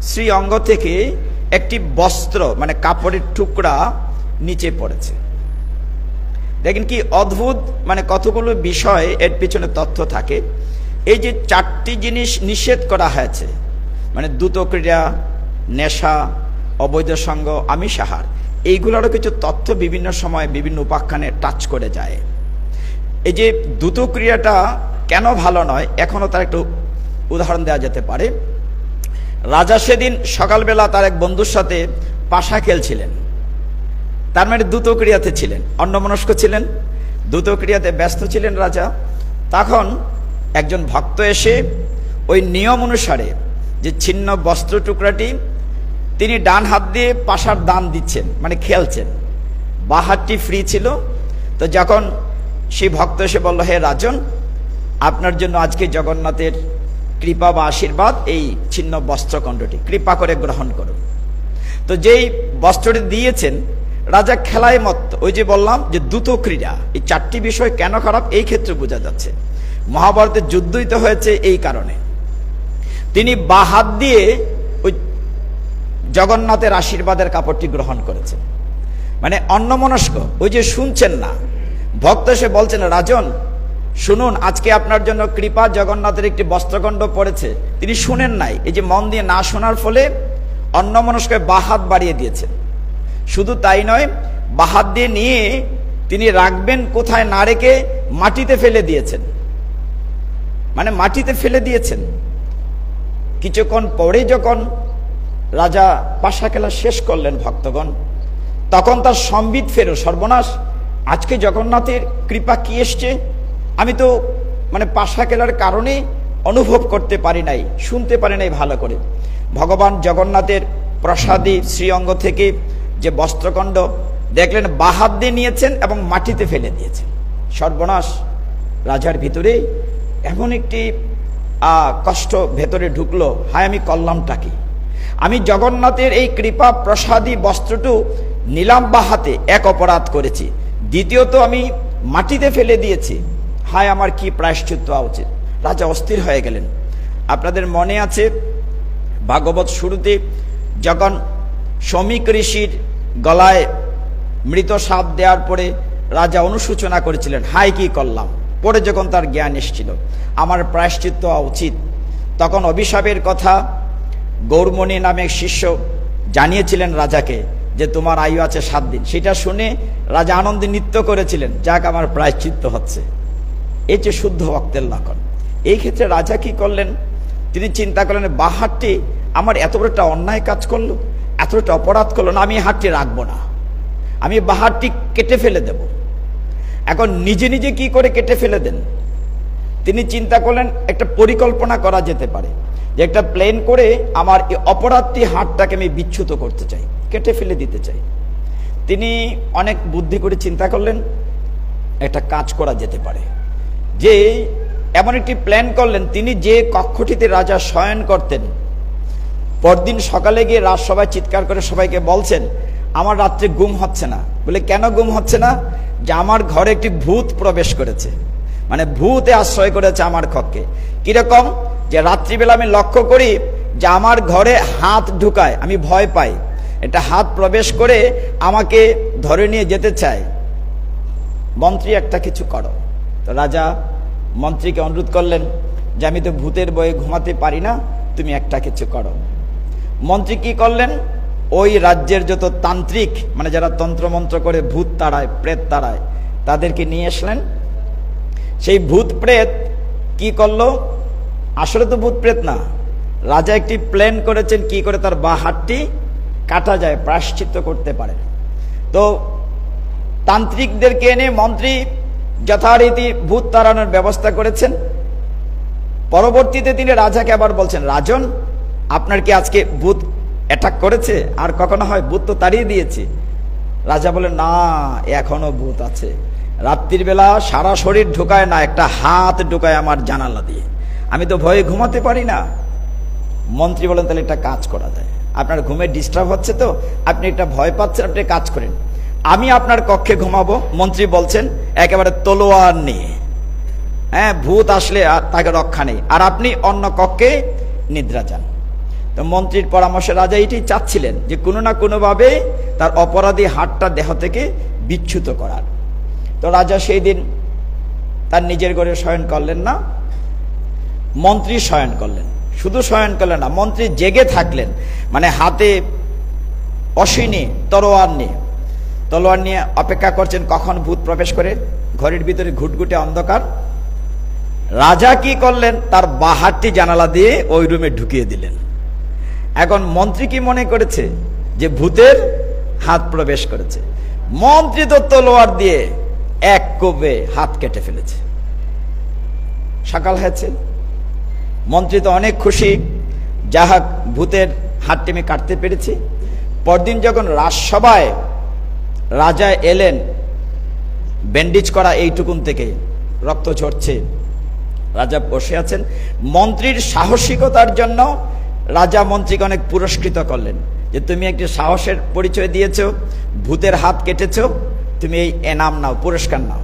শ্রী অঙ্গ থেকে একটি বস্ত্র মানে কাপড়ের টুকরা নিচে পড়েছে। দেখেন কি অদ্ভুত, মানে কতগুলো বিষয় এর পিছনে তথ্য থাকে। এই যে চারটি জিনিস নিষেধ করা হয়েছে, মানে দ্রুত ক্রীড়া, নেশা, অবৈধ সঙ্গ, আমিষাহার, এইগুলোরও কিছু তথ্য বিভিন্ন সময় বিভিন্ন উপাখ্যানে টাচ করে যায়। এই যে দ্রুত ক্রিয়াটা কেন ভালো নয়, এখনো তার একটু উদাহরণ দেওয়া যেতে পারে। রাজা সেদিন সকালবেলা তার এক বন্ধুর সাথে পাশা খেলছিলেন, তার মানে দ্রুত ক্রিয়াতে ছিলেন, অন্যমনস্ক ছিলেন, দ্রুত ক্রিয়াতে ব্যস্ত ছিলেন রাজা। তখন একজন ভক্ত এসে ওই নিয়ম অনুসারে যে ছিন্ন বস্ত্র টুকরাটি তিনি ডান হাত দিয়ে পাশার দান দিচ্ছেন, মানে খেলছেন, বাঁ হাতটি ফ্রি ছিল। তো যখন সেই ভক্ত এসে বলল, হে রাজন, আপনার জন্য আজকে জগন্নাথের কৃপা বা আশীর্বাদ, এই ছিন্ন বস্ত্রখণ্ডটি কৃপা করে গ্রহণ করুন। তো যেই বস্ত্রটি দিয়েছেন, রাজা খেলায় মত্ত। ওই যে বললাম যে দ্রুত ক্রীড়া, এই চারটি বিষয় কেন খারাপ এই ক্ষেত্রে বোঝা যাচ্ছে। মহাভারতের যুদ্ধই তো হয়েছে এই কারণে। তিনি বাঁ হাত দিয়ে ওই জগন্নাথের আশীর্বাদের কাপড়টি গ্রহণ করেছেন, মানে অন্যমনস্ক। ওই যে শুনছেন না, ভক্ত এসে বলছেন, রাজন শুনুন, আজকে আপনার জন্য কৃপা, জগন্নাথের একটি বস্ত্রখণ্ড পড়েছে। তিনি শুনেন নাই। এই যে মন দিয়ে না শোনার ফলে অন্যমনস্কে বাঁ হাত বাড়িয়ে দিয়েছেন। শুধু তাই নয়, বাঁ হাত দিয়ে নিয়ে তিনি রাখবেন কোথায় না রেখে মাটিতে ফেলে দিয়েছেন, মানে মাটিতে ফেলে দিয়েছেন। কিছুক্ষণ পরে যখন রাজা পাশা খেলা শেষ করলেন ভক্তগণ, তখন তার সম্বিত ফেরো, সর্বনাশ, আজকে জগন্নাথের কৃপা কি এসছে, আমি তো মানে পাশা খেলার কারণে অনুভব করতে পারি নাই, শুনতে পারি নাই ভালো করে। ভগবান জগন্নাথের প্রসাদী শ্রীঅঙ্গ থেকে যে বস্ত্রখণ্ড দেখলেন বাঁ হাত দিয়ে নিয়েছেন এবং মাটিতে ফেলে দিয়েছেন। সর্বনাশ, রাজার ভিতরে এমন একটি কষ্ট ভেতরে ঢুকলো, হায় আমি করলামটা কি? আমি জগন্নাথের এই কৃপা প্রসাদী বস্ত্রটু নিলাম বাঁ হাতে, এক অপরাধ করেছি। দ্বিতীয়ত আমি মাটিতে ফেলে দিয়েছি, হায় আমার কি প্রায়শ্চিত্ত হওয়া উচিত। রাজা অস্থির হয়ে গেলেন। আপনাদের মনে আছে ভাগবত শুরুতে যখন শমিক ঋষির গলায় মৃত সাপ দেওয়ার পরে রাজা অনুশোচনা করেছিলেন, হায় কি করলাম। পরে যখন তার জ্ঞান এসেছিল আমার প্রায়শ্চিত্ত হওয়া উচিত, তখন অভিশাপের কথা গৌরমণি নামে শিষ্য জানিয়েছিলেন রাজাকে যে তোমার আয়ু আছে 7 দিন। সেটা শুনে রাজা আনন্দে নৃত্য করেছিলেন, যাক আমার প্রায়শ্চিত্ত হচ্ছে। এই যে শুদ্ধ ভক্তের লক্ষণ। এই ক্ষেত্রে রাজা কি করলেন, তিনি চিন্তা করলেন বাঁ হাতটি আমার এত বড় একটা অন্যায় কাজ করলো, এত একটা অপরাধ করলো না, আমি হাতটি রাখবো না, আমি বাঁ হাতটি কেটে ফেলে দেব। এখন নিজে নিজে কি করে কেটে ফেলে দেন? তিনি চিন্তা করলেন একটা পরিকল্পনা করা যেতে পারে, যে একটা প্ল্যান করে আমার এই অপরাধটি হাতটাকে আমি বিচ্যুত করতে চাই, কেটে ফেলে দিতে চাই। তিনি অনেক বুদ্ধি করে চিন্তা করলেন একটা কাজ করা যেতে পারে, যে এমন একটি প্ল্যান করলেন, তিনি যে কক্ষটিতে রাজা শয়ন করতেন, পরদিন সকালে গিয়ে রাজসভায় চিৎকার করে সবাইকে বলছেন আমার রাত্রে ঘুম হচ্ছে না। বলে কেন ঘুম হচ্ছে না? যে আমার ঘরে একটি ভূত প্রবেশ করেছে, মানে ভূতে আশ্রয় করেছে আমার কক্ষে। কিরকম? যে রাত্রিবেলা আমি লক্ষ্য করি যে আমার ঘরে হাত ঢুকায়, আমি ভয় পাই, এটা হাত প্রবেশ করে আমাকে ধরে নিয়ে যেতে চায়। মন্ত্রী একটা কিছু করো। তো রাজা মন্ত্রীকে অনুরোধ করলেন যে আমি তো ভূতের ভয়ে ঘুমাতে পারি না, তুমি একটা কিছু করো। মন্ত্রী কি করলেন? ওই রাজ্যের যত তান্ত্রিক, মানে যারা তন্ত্রমন্ত্র করে ভূত তাড়ায়, প্রেত তাড়ায়, তাদেরকে নিয়ে আসলেন। সেই ভূত প্রেত কি করলো? আসলে তো ভূত প্রেত না, রাজা একটি প্ল্যান করেছেন কি করে তার বাঁ হাতটি কাটা যায়, প্রায়শ্চিত্ত করতে পারে। তো তান্ত্রিকদেরকে এনে মন্ত্রী যথারীতি ভূত তাড়ানোর ব্যবস্থা করেছেন। পরবর্তীতে তিনি রাজাকে আবার বলছেন, রাজন আপনার কি আজকে ভূত অ্যাটাক করেছে? আর কখনো হয়, ভূত তো তাড়িয়ে দিয়েছি। রাজা বলেন, না এখনো ভূত আছে, রাত্রির বেলা সারা শরীর ঢুকায় না, একটা হাত ঢুকায় আমার জানালা দিয়ে, আমি তো ভয়ে ঘুমাতে পারি না। মন্ত্রী বলেন, তাহলে একটা কাজ করা যায়, আপনার ঘুমে ডিস্টার্ব হচ্ছে তো, আপনি একটা ভয় পাচ্ছেন, আপনি কাজ করেন, আমি আপনার কক্ষে ঘুমাবো। মন্ত্রী বলছেন একেবারে তলোয়ার নিয়ে, হ্যাঁ, ভূত আসলে আর তাকে রক্ষা নেই, আর আপনি অন্য কক্ষে নিদ্রা যান। তো মন্ত্রীর পরামর্শে রাজা এটাই চাচ্ছিলেন যে কোনো না কোনোভাবে তার অপরাধী হাতটা দেহ থেকে বিচ্যুত করার। তো রাজা সেই দিন তার নিজের ঘরে শয়ন করলেন না, মন্ত্রী শয়ন করলেন। শুধু শয়ন করলেন না, মন্ত্রী জেগে থাকলেন, মানে হাতে অশ্বিনী তলোয়ার নিয়ে অপেক্ষা করছেন কখন ভূত প্রবেশ করে। ঘরের ভিতরে ঘুটঘুটে অন্ধকার। রাজা কি করলেন? তার বাঁ হাতটি জানালা দিয়ে ওই রুমে ঢুকিয়ে দিলেন। এখন মন্ত্রী কি মনে করেছে যে ভূতের হাত প্রবেশ করেছে? মন্ত্রী তো তলোয়ার দিয়ে এক কোপে হাত কেটে ফেলেছে। সকাল হয়েছে, মন্ত্রী তো অনেক খুশি, যাহাক ভূতের হাতটি আমি কাটতে পেরেছি। পরদিন যখন রাজসভায় রাজা এলেন, ব্যান্ডেজ করা এইটুকুন থেকে রক্ত ঝরছে, রাজা বসে আছেন। মন্ত্রীর সাহসিকতার জন্য রাজা মন্ত্রীকে অনেক পুরস্কৃত করলেন, যে তুমি একটি সাহসের পরিচয় দিয়েছো, ভূতের হাত কেটেছো, তুমি এই এনাম নাও, পুরস্কার নাও।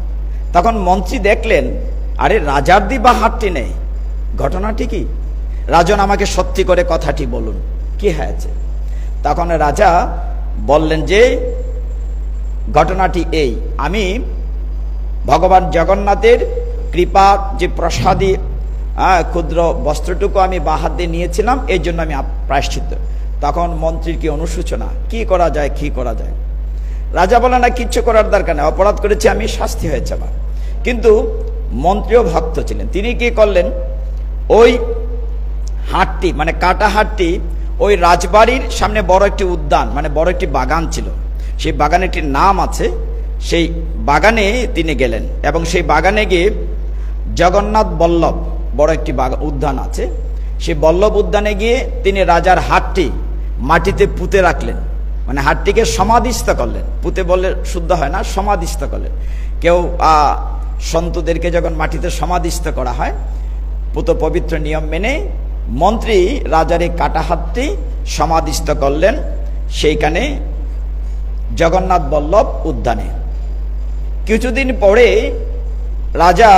তখন মন্ত্রী দেখলেন, আরে রাজার দিবা হাতটি নেই, ঘটনাটি কি? রাজন আমাকে সত্যি করে কথাটি বলুন, কি হয়েছে? তখন রাজা বললেন যে ঘটনাটি এই, আমি ভগবান জগন্নাথের কৃপা যে প্রসাদী ক্ষুদ্র বস্ত্রটুকু আমি বাঁ হাত দিয়ে নিয়েছিলাম, এই জন্য আমি প্রায়শ্চিত্ত। তখন মন্ত্রীর কি অনুশোচনা, কি করা যায়, কি করা যায়? রাজা বলে, না কিচ্ছু করার দরকার নেই, অপরাধ করেছি আমি, শাস্তি হয়েছে আমার। কিন্তু মন্ত্রীও ভক্ত ছিলেন, তিনি কি করলেন? ওই হাটটি, মানে কাটা হাটটি, ওই রাজবাড়ির সামনে বড় একটি উদ্যান, মানে বড় একটি বাগান ছিল, সেই বাগানেটির নাম আছে, সেই বাগানে তিনি গেলেন এবং সেই বাগানে গিয়ে জগন্নাথ বল্লভ বড় একটি উদ্যান আছে, সেই বল্লভ উদ্যানে গিয়ে তিনি রাজার হাতটি মাটিতে পুঁতে রাখলেন, মানে হাতটিকে সমাধিস্থ করলেন। পুঁতে বললে শুদ্ধ হয় না, সমাধিস্থ করলেন। কেউ সন্তদেরকে যখন মাটিতে সমাধিস্থ করা হয়, পুত পবিত্র নিয়ম মেনে মন্ত্রী রাজার এই কাটা হাতটি সমাধিস্থ করলেন সেইখানে জগন্নাথ বল্লভ উদ্যানে। কিছুদিন পরে রাজা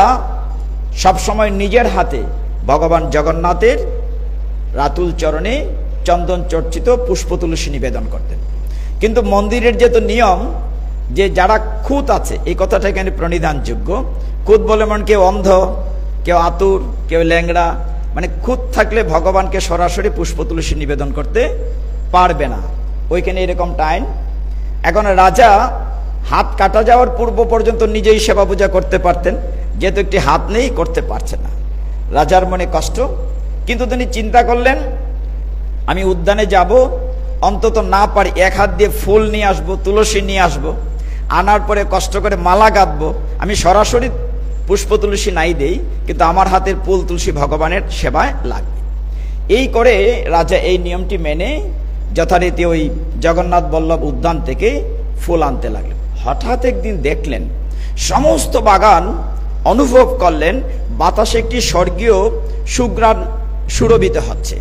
সবসময় নিজের হাতে ভগবান জগন্নাথের রাতুল চরণে চন্দন চর্চিত পুষ্প তুলসী নিবেদন করতেন। কিন্তু মন্দিরের যে তো নিয়ম যে যারা খুঁত আছে, এই কথাটা এখানে প্রণিধানযোগ্য। খুঁত বলে মন কেউ অন্ধ, কেউ আতুর, কেউ ল্যাংড়া, মানে খুঁত থাকলে ভগবানকে সরাসরি পুষ্প তুলসী নিবেদন করতে পারবে না, ওইখানে এরকম টাইম। এখন রাজা হাত কাটা যাওয়ার পূর্ব পর্যন্ত নিজেই সেবা পূজা করতে পারতেন, যেহেতু একটি হাত নেই, করতে পারছে না। রাজার মনে কষ্ট, কিন্তু তিনি চিন্তা করলেন আমি উদ্যানে যাব, অন্তত না পারি এক হাত দিয়ে ফুল নিয়ে আসবো, তুলসী নিয়ে আসবো, আনার পরে কষ্ট করে মালা গাঁথবো। আমি সরাসরি পুষ্প তুলসী নাই দেই, কিন্তু আমার হাতের ফুল তুলসী ভগবানের সেবায় লাগবে। এই করে রাজা এই নিয়মটি মেনে যথারীতি ওই জগন্নাথ বল্লভ উদ্যান থেকে ফুল আনতে লাগলেন। হঠাৎ একদিন দেখলেন সমস্ত বাগান অনুভব করলেন বাতাসে একটি স্বর্গীয় সুঘ্রাণ সুরভিত হচ্ছে।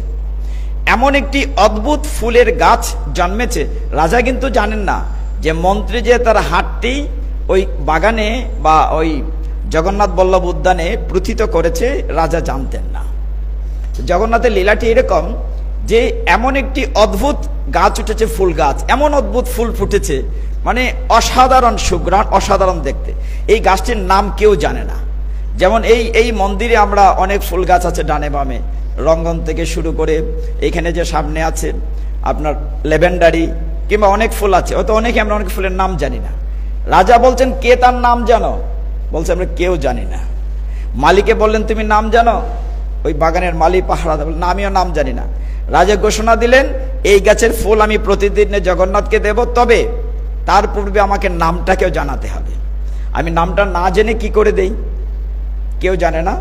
এমন একটি অদ্ভুত ফুলের গাছ জন্মেছে। রাজা কিন্তু জানেন না যে মন্ত্রী যে তার হাতটি ওই বাগানে বা ওই জগন্নাথ বল্লভ উদ্যানে প্রথিত করেছে, রাজা জানতেন না। জগন্নাথের লীলাটি এরকম যে এমন একটি অদ্ভুত গাছ উঠেছে, ফুল গাছ, এমন অদ্ভুত ফুল ফুটেছে, মানে অসাধারণ সুঘ্রাণ, অসাধারণ দেখতে। এই গাছটির নাম কেউ জানে না। যেমন এই মন্দিরে আমরা অনেক ফুল গাছ আছে ডানে বামে, রঙ্গন থেকে শুরু করে এখানে যে সামনে আছে আপনার লেভেন্ডারি, কিংবা অনেক ফুল আছে, হয়তো অনেকে আমরা অনেক ফুলের নাম জানি না। রাজা বলছেন কে তার নাম জানো? বলছে আমরা কেউ জানি না। মালিকে বললেন তুমি নাম জানো? ওই বাগানের মালি পাহারাদার বললেন না, আমিও নাম জানি না। রাজা ঘোষণা দিলেন এই গাছের ফুল আমি প্রতিদিন জগন্নাথকে দেব, তবে তার পূর্বে আমাকে নামটাকেও জানাতে হবে। আমি নামটা না জেনে কি করে দেই? কেউ জানে না।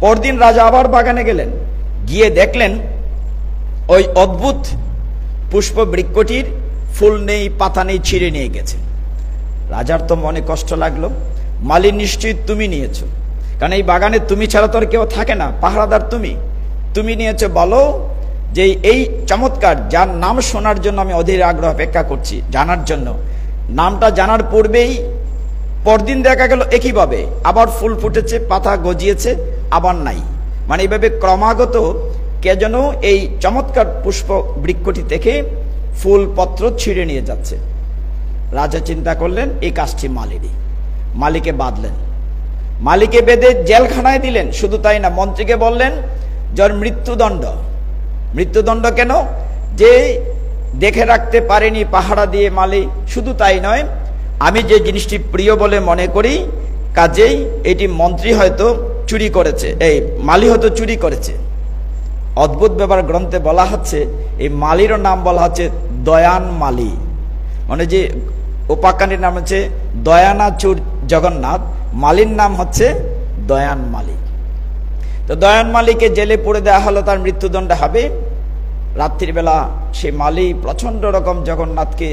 পরদিন রাজা আবার বাগানে গেলেন, গিয়ে দেখলেন ওই অদ্ভুত পুষ্প বৃক্ষটির ফুল নেই, পাতা নেই, ছিঁড়ে নিয়ে গেছে। রাজার তো মনে কষ্ট লাগলো, মালি নিশ্চয়ই তুমি নিয়েছো, কারণ এই বাগানে তুমি ছাড়া তো আর কেউ থাকে না, পাহারাদার তুমি নিয়েছো। বলো যে এই চমৎকার যার নাম শোনার জন্য আমি অধীর আগ্রহ অপেক্ষা করছি, জানার জন্য, নামটা জানার পূর্বেই পরদিন দেখা গেল একইভাবে আবার ফুল ফুটেছে, পাতা গজিয়েছে, আবার নাই। মানে এইভাবে ক্রমাগত কে যেন এই চমৎকার পুষ্প বৃক্ষটি থেকে ফুল পত্র ছিঁড়ে নিয়ে যাচ্ছে। রাজা চিন্তা করলেন এই কাজটি মালিরই। মালিকে বাঁধলেন, মালিকে বেঁধে জেলখানায় দিলেন। শুধু তাই না, মন্ত্রীকে বললেন যার মৃত্যুদণ্ড। মৃত্যুদণ্ড কেন? যে দেখে রাখতে পারেনি পাহারা দিয়ে মালি। শুধু তাই নয়, আমি যে জিনিসটি প্রিয় বলে মনে করি, কাজেই এটি মন্ত্রী হয়তো চুরি করেছে, এই মালি হয়তো চুরি করেছে। অদ্ভুত ব্যাপার, গ্রন্থে বলা হচ্ছে এই মালিরও নাম বলা হচ্ছে দয়ান মালি, মানে যে উপাখ্যানের নাম হচ্ছে দয়ানাচুর জগন্নাথ, মালির নাম হচ্ছে দয়ান মালি। তো দয়ান মালিকে জেলে পুরে দেওয়া হলো, তার মৃত্যুদণ্ড হবে। রাত্রিবেলা সেই মালি প্রচন্ড রকম জগন্নাথকে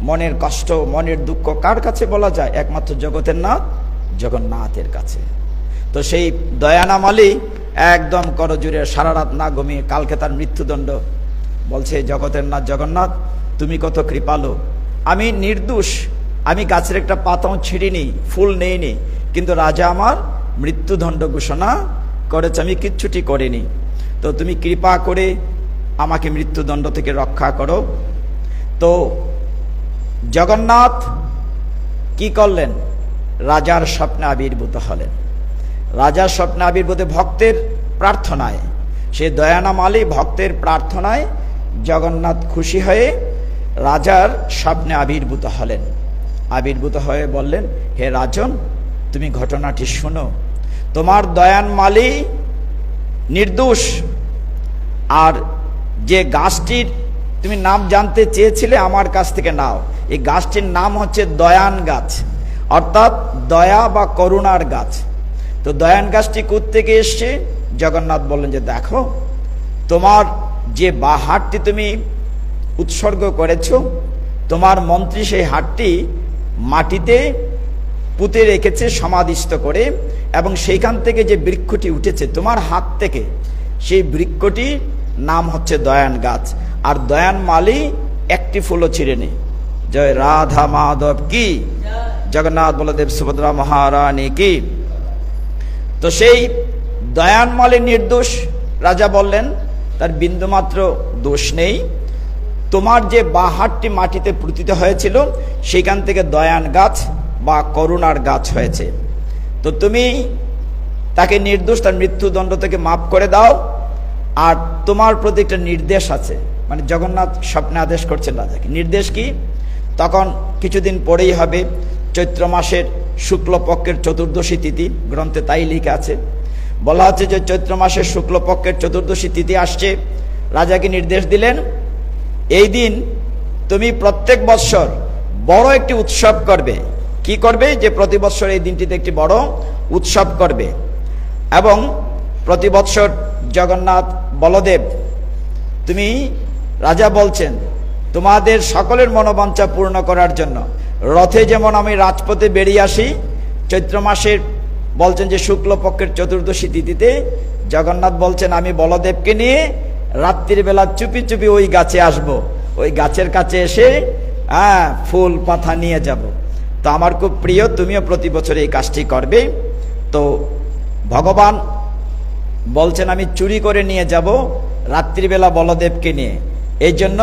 মনের কষ্ট, মনের দুঃখ কার কাছে বলা যায়? একমাত্র জগতের নাথ জগন্নাথের কাছে। তো সেই দয়ানা মালি একদম করজোরে সারা রাত না ঘুমিয়ে, কালকে তার মৃত্যুদণ্ড, বলছে জগতের নাথ জগন্নাথ তুমি কত কৃপালু, আমি নির্দোষ, আমি গাছের একটা পাতাও ছিঁড়িনি, ফুল নেইনি, কিন্তু রাজা আমার মৃত্যুদণ্ড ঘোষণা করেছে, আমি কিচ্ছুটি করিনি। তো তুমি কৃপা করে আমাকে মৃত্যুদণ্ড থেকে রক্ষা করো। তো জগন্নাথ কি করলেন? রাজার স্বপ্নে আবির্ভূত হলেন। রাজার স্বপ্নে আবির্ভূত ভক্তের প্রার্থনায়, সে দয়ানা মালি ভক্তের প্রার্থনায় জগন্নাথ খুশি হয়ে রাজার স্বপ্নে আবির্ভূত হলেন। আবির্ভূত হয়ে বললেন, হে রাজন, তুমি ঘটনাটি শোনো। তোমার দয়ান মালি নির্দোষ, আর যে গাছটির তুমি নাম জানতে চেয়েছিলে আমার কাছ থেকে নাও। এই গাছটির নাম হচ্ছে দয়ান গাছ, অর্থাৎ দয়া বা করুণার গাছ। তো দয়ান গাছটি কোত্থেকে এসছে? জগন্নাথ বললেন যে দেখো তোমার যে বা হাতটি তুমি উৎসর্গ করেছ, তোমার মন্ত্রী সেই হাতটি মাটিতে পুঁতে রেখেছে সমাধিস্থ করে, এবং সেইখান থেকে যে বৃক্ষটি উঠেছে তোমার হাত থেকে, সেই বৃক্ষটির নাম হচ্ছে দয়ান গাছ। আর দয়ান মালি একটি ফুলও ছিঁড়ে নেই। জয় রাধা মাধব কি, জগন্নাথ বলদেব সুভদ্রা মহারানী কি। তো সেই দয়ান মালি নির্দোষ। রাজা বললেন তার বিন্দুমাত্র দোষ নেই, তোমার যে বাঁ হাতটি মাটিতে পুঁতিত হয়েছিল সেখান থেকে দয়ান গাছ বা করুণার গাছ হয়েছে। তো তুমি তাকে নির্দোষ, তার মৃত্যুদণ্ড থেকে মাফ করে দাও। আর তোমার প্রতি একটা নির্দেশ আছে, মানে জগন্নাথ স্বপ্নে আদেশ করছেন রাজাকে। নির্দেশ কি? তখন কিছুদিন পরেই হবে চৈত্র মাসের শুক্লপক্ষের চতুর্দশী তিথি, গ্রন্থে তাই লিখা আছে। বলা হচ্ছে যে চৈত্র মাসের শুক্লপক্ষের চতুর্দশী তিথি আসছে। রাজাকে নির্দেশ দিলেন, এই দিন তুমি প্রত্যেক বৎসর বড় একটি উৎসব করবে। কি করবে? যে প্রতি বৎসর এই দিনটিতে একটি বড় উৎসব করবে, এবং প্রতি বৎসর জগন্নাথ বলদেব, তুমি, রাজা বলছেন তোমাদের সকলের মনোবাঞ্ছা পূর্ণ করার জন্য রথে যেমন আমি রাজপথে বেরিয়ে আসি, চৈত্র মাসের বলছেন যে শুক্লপক্ষের চতুর্দশী তিথিতে জগন্নাথ বলছেন আমি বলদেবকে নিয়ে রাত্রির বেলা চুপি চুপি ওই গাছে আসব, ওই গাছের কাছে এসে ফুল পাতা নিয়ে যাব। তো আমার খুব প্রিয়, তুমিও প্রতি বছর এই কাজটি করবে। তো ভগবান বলছেন আমি চুরি করে নিয়ে যাব রাত্রিবেলা বলদেবকে নিয়ে, এই জন্য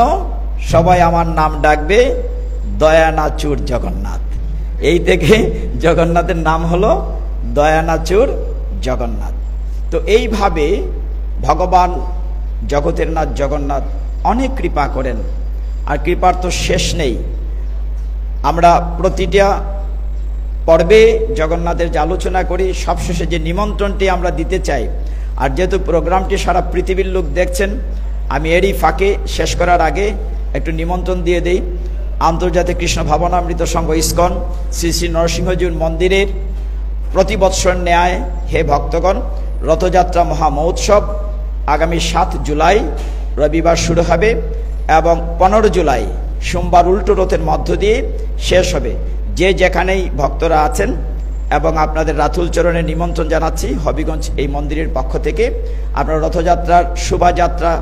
সবাই আমার নাম ডাকবে দয়ানাচুর জগন্নাথ। এই থেকে জগন্নাথের নাম হলো দয়ানাচুর জগন্নাথ। তো এইভাবে ভগবান জগতের নাথ জগন্নাথ অনেক কৃপা করেন, আর কৃপার তো শেষ নেই। আমরা প্রতিটা পর্বে জগন্নাথের যে আলোচনা করি, সবশেষে যে নিমন্ত্রণটি আমরা দিতে চাই, আর যেহেতু প্রোগ্রামটি সারা পৃথিবীর লোক দেখছেন, আমি এরই ফাঁকে শেষ করার আগে একটু নিমন্ত্রণ দিয়ে দেই। আন্তর্জাতিক কৃষ্ণ ভাবনামৃত সংঘ ইস্কন শ্রী শ্রী নরসিংহজীর মন্দিরের প্রতি বৎসর ন্যায় হে ভক্তগণ, রথযাত্রা মহা মহোৎসব আগামী 7 জুলাই রবিবার শুরু হবে এবং 15 জুলাই সোমবার উল্টো রথের মধ্য দিয়ে শেষ হবে। যে যেখানেই ভক্তরা আছেন এবং আপনাদের রাতুল চরণে নিমন্ত্রণ জানাচ্ছি হবিগঞ্জ এই মন্দিরের পক্ষ থেকে। আপনার রথযাত্রার শোভাযাত্রা,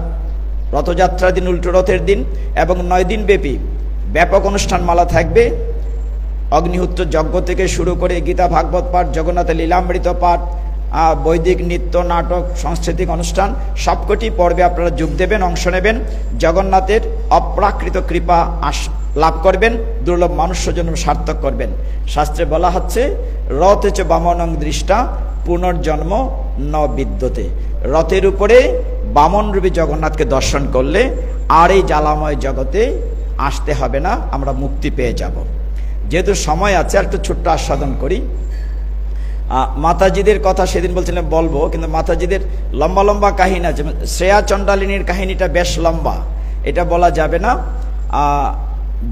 রথযাত্রার দিন উল্টো রথের দিন এবং 9 দিন ব্যাপী ব্যাপক অনুষ্ঠানমালা থাকবে। অগ্নিহোত্র যজ্ঞ থেকে শুরু করে গীতা ভাগবত পাঠ, জগন্নাথের লীলামৃত পাঠ, বৈদিক নৃত্য, নাটক, সাংস্কৃতিক অনুষ্ঠান সবকটি পর্বে আপনারা যোগ দেবেন, অংশ নেবেন, জগন্নাথের অপ্রাকৃত কৃপা লাভ করবেন, দুর্লভ মানুষ্য জন্ম সার্থক করবেন। শাস্ত্রে বলা হচ্ছে রথে চ বামনং দৃষ্টা পুনর্জন্ম ন বিদ্যতে। রথের উপরে বামন রূপী জগন্নাথকে দর্শন করলে আর এই জ্বালাময় জগতে আসতে হবে না, আমরা মুক্তি পেয়ে যাব। যেহেতু সময় আছে আর একটু ছোট্ট আস্বাদন করি। মাতাজিদের কথা সেদিন বলছিলাম বলবো, কিন্তু মাতাজিদের লম্বা লম্বা কাহিনী আছে। শ্রেয়া চণ্ডালিনীর কাহিনীটা বেশ লম্বা, এটা বলা যাবে না।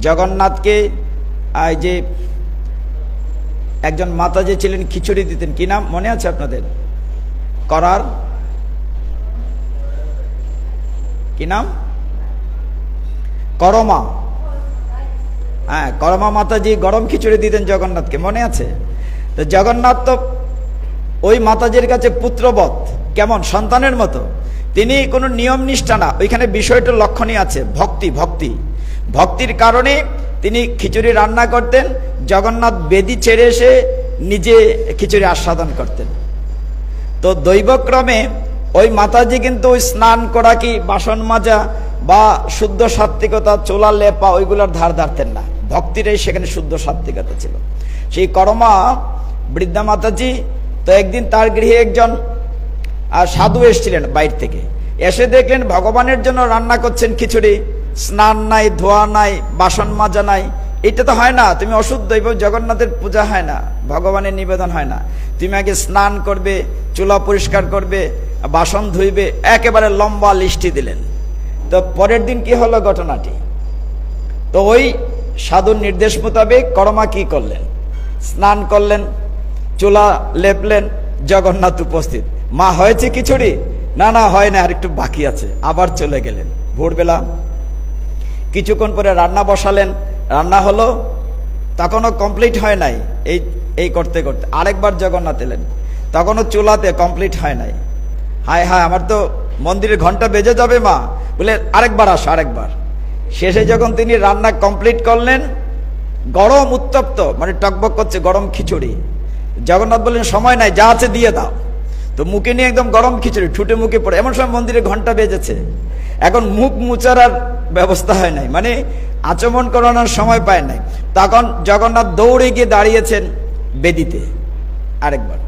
জগন্নাথকে যে একজন মাতাজি ছিলেন, খিচুড়ি দিতেন, কি নাম মনে আছে আপনাদের? করার কি নাম? করমা। হ্যাঁ, করমা মাতাজি গরম খিচুড়ি দিতেন জগন্নাথকে, মনে আছে? তো জগন্নাথ তো ওই মাতাজির কাছে পুত্রবৎ, কেমন সন্তানের মতো। তিনি কোনো নিয়ম নিষ্ঠা না, ওইখানে বিষয়টা লক্ষণীয় আছে ভক্তি। ভক্তির কারণে তিনি খিচুড়ি রান্না করতেন, জগন্নাথ বেদি ছেড়ে এসে নিজে খিচুড়ি আস্বাদন করতেন। তো দৈবক্রমে ওই মাতাজি কিন্তু ওই স্নান করা কি বাসন মাজা বা শুদ্ধ সাত্ত্বিকতা, চোলা লেপা ওইগুলোর ধার ধারতেন না, ভক্তিটাই সেখানে শুদ্ধ সাত্ত্বিকতা ছিল। সেই করমা বৃদ্ধা মাতাজি তো একদিন তার গৃহে একজন সাধু এসেছিলেন বাইরে থেকে, এসে দেখলেন ভগবানের জন্য রান্না করছেন খিচুড়ি, স্নান নাই, ধোয়া নাই, বাসন মাজা নাই। এটা তো হয় না, তুমি অশুদ্ধ, জগন্নাথের পূজা হয় না, ভগবানের নিবেদন হয় না। তুমি আগে স্নান করবে, চুলা পরিষ্কার করবে, বাসন ধুইবে, একেবারে লম্বা লিস্টি দিলেন। তো পরের দিন কি হলো ঘটনাটি? তো ওই সাধুর নির্দেশ মোতাবেক করমা কি করলেন? স্নান করলেন, চুলা লেপলেন, জগন্নাথ উপস্থিত। মা হয়েছে খিচুড়ি? না না হয় না, আর একটু বাকি আছে, আবার চলে গেলেন। ভোরবেলা কিছুক্ষণ পরে রান্না বসালেন, রান্না হলো, তখনও কমপ্লিট হয় নাই, এই করতে করতে আরেকবার জগন্নাথ এলেন, তখনও চুলাতে কমপ্লিট হয় নাই। হায় হায়, আমার তো মন্দিরের ঘন্টা বেজে যাবে মা, বলে আরেকবার আসো, আরেকবার। শেষে যখন তিনি রান্না কমপ্লিট করলেন, গরম উত্তপ্ত মানে টকবক করছে গরম খিচুড়ি, জগন্নাথ বললেন সময় নাই, যা আছে দিয়ে দাও। তো মুখে নিয়ে একদম গরম খিচুড়ি ঠুটে মুখে পড়ে, এমন সময় মন্দিরে ঘন্টা বেজেছে, এখন মুখ মুছার আর ব্যবস্থা হয় নাই, মানে আচমন করানোর সময় পায় নাই। তখন জগন্নাথ দৌড়ে গিয়ে দাঁড়িয়েছেন বেদিতে আরেকবার।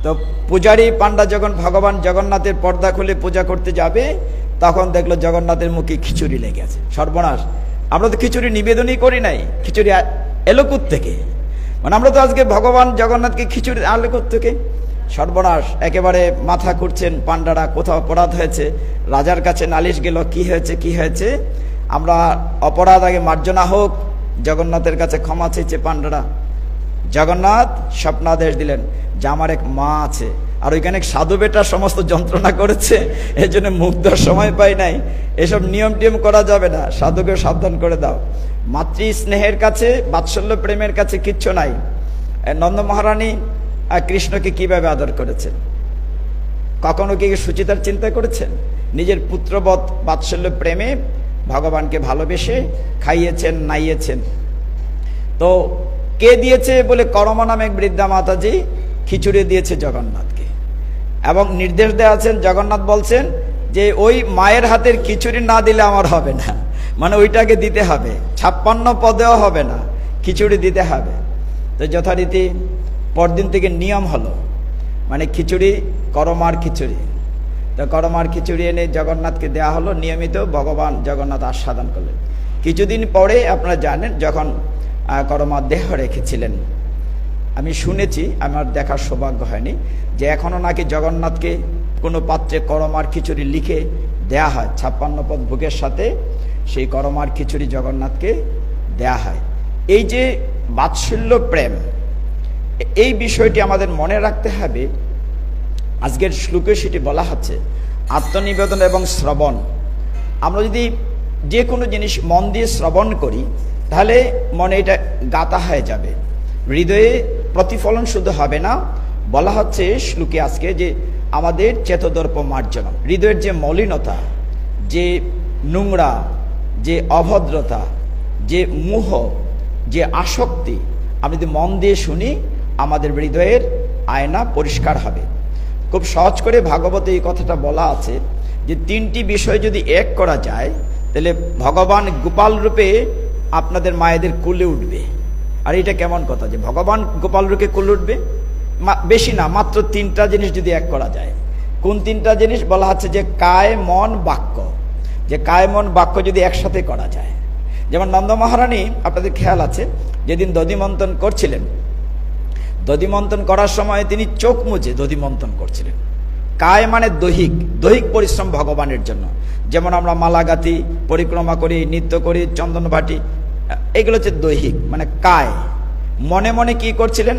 তো পূজারী পান্ডা যখন ভগবান জগন্নাথের পর্দা খুলে পূজা করতে যাবে, তখন দেখলো জগন্নাথের মুখে খিচুড়ি লেগে আছে। সর্বনাশ, আমরা তো খিচুড়ি নিবেদনই করি নাই, খিচুড়ি এলো থেকে, মানে আমরা তো আজকে ভগবান জগন্নাথকে খিচুড়ি আনলো থেকে। সর্বনাশ, একেবারে মাথা করছেন পান্ডারা, কোথাও অপরাধ হয়েছে, রাজার কাছে নালিশ গেল, কি হয়েছে কি হয়েছে, আমরা অপরাধ আগে মার্জনা হোক, জগন্নাথের কাছে ক্ষমা চেয়েছে পান্ডারা। জগন্নাথ স্বপ্নাদেশ দিলেন যে আমার এক মা আছে, আর ওইখানে সাধু বেটা সমস্ত যন্ত্রণা করেছে, এই জন্য মুখ দেওয়ার সময় পাই নাই, এসব নিয়ম টিয়ম করা যাবে না, সাধুকে সাবধান করে দাও। মাতৃ স্নেহের কাছে, বাৎসল্য প্রেমের কাছে কিচ্ছু নাই। নন্দ মহারানী কৃষ্ণকে কিভাবে আদর করেছেন, কখনো কি সুচিতার চিন্তা করেছেন? নিজের পুত্রবৎ বাৎসল্য প্রেমে ভগবানকে ভালোবেসে খাইয়েছেন, নাইয়েছেন। তো কে দিয়েছে বলে, করমা নামে এক বৃদ্ধা মাতাজি খিচুড়ি দিয়েছে জগন্নাথকে, এবং নির্দেশ দেওয়া আছেন, জগন্নাথ বলছেন যে ওই মায়ের হাতের খিচুড়ি না দিলে আমার হবে না, মানে ওইটাকে দিতে হবে, 56 পদেও হবে না, খিচুড়ি দিতে হবে। তো যথারীতি পরদিন থেকে নিয়ম হলো, মানে খিচুড়ি, করমার খিচুড়ি। তো করমার খিচুড়ি এনে জগন্নাথকে দেওয়া হলো, নিয়মিত ভগবান জগন্নাথ আস্বাদন করলেন। কিছুদিন পরে আপনারা জানেন, যখন করমার দেহ রেখেছিলেন, আমি শুনেছি, আমার দেখার সৌভাগ্য হয়নি, যে এখনো নাকি জগন্নাথকে কোনো পাত্রে করমার খিচুড়ি লিখে দেয়া হয়, 56 পদ ভোগের সাথে সেই করমার খিচুড়ি জগন্নাথকে দেয়া হয়। এই যে বাৎসল্য প্রেম, এই বিষয়টি আমাদের মনে রাখতে হবে। আজকের শ্লোকে সেটি বলা হচ্ছে, আত্মনিবেদন এবং শ্রবণ। আমরা যদি যে কোনো জিনিস মন দিয়ে শ্রবণ করি, তাহলে মনে এটা গাতা হয়ে যাবে, হৃদয়ে প্রতিফলন শুধু হবে না। বলা হচ্ছে শ্লোকে আজকে যে আমাদের চেতদর্প মার্জনা, হৃদয়ের যে মলিনতা, যে নোংরা, যে অভদ্রতা, যে মোহ, যে আসক্তি, আমি যদি মন দিয়ে শুনি, আমাদের হৃদয়ের আয়না পরিষ্কার হবে। খুব সহজ করে ভাগবতে এই কথাটা বলা আছে যে 3টি বিষয় যদি এক করা যায়, তাহলে ভগবান গোপাল রূপে আপনাদের মায়েদের কুলে উঠবে। আর এটা কেমন কথা যে ভগবান গোপাল রূপে কুলে উঠবে? বেশি না, মাত্র 3টা জিনিস যদি এক করা যায়। কোন 3টা জিনিস? বলা হচ্ছে যে কায়, মন, বাক্য। যে কায়, মন, বাক্য যদি একসাথে করা যায়। যেমন নন্দ মহারানী, আপনাদের খেয়াল আছে, যেদিন দধিমন্থন করছিলেন, দধিমন্থন করার সময় তিনি চোখ মুজে দধিমন্থন করছিলেন। কায় মানে দৈহিক, দৈহিক পরিশ্রম ভগবানের জন্য। যেমন আমরা মালাগাতি, পরিক্রমা করি, নৃত্য করি, চন্দন বাটি, এগুলো হচ্ছে দৈহিক মানে কায়। মনে মনে কি করছিলেন?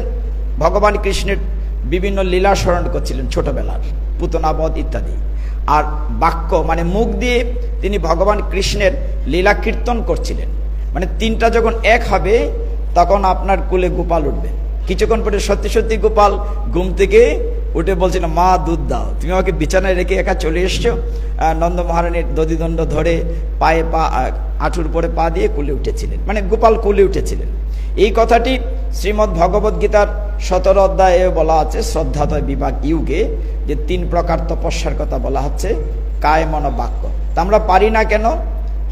ভগবান কৃষ্ণের বিভিন্ন লীলা স্মরণ করছিলেন, ছোটবেলার পুতনাবধ ইত্যাদি। আর বাক্য মানে মুখ দিয়ে তিনি ভগবান কৃষ্ণের লীলা কীর্তন করছিলেন। মানে 3টা যখন এক হবে, তখন আপনার কুলে গোপাল উঠবে। কিছুক্ষণ পরে সত্যি সত্যি গোপাল ঘুম থেকে উঠে বলছিল, মা দুধ দাও, তুমি আমাকে বিছানায় রেখে একা চলে এসছো। নন্দ মহারানীর দধিদণ্ড ধরে পায়ে আঁঠুর পরে পা দিয়ে কুলে উঠেছিলেন, মানে গোপাল কুলে উঠেছিলেন। এই কথাটি শ্রীমদ্ ভগবদ গীতার 17 অধ্যায়ে বলা আছে, শ্রদ্ধাদয় বিভাগ ইউগে, যে 3 প্রকার তপস্যার কথা বলা হচ্ছে, কায়, মন, বাক্য। তা আমরা পারি না কেন?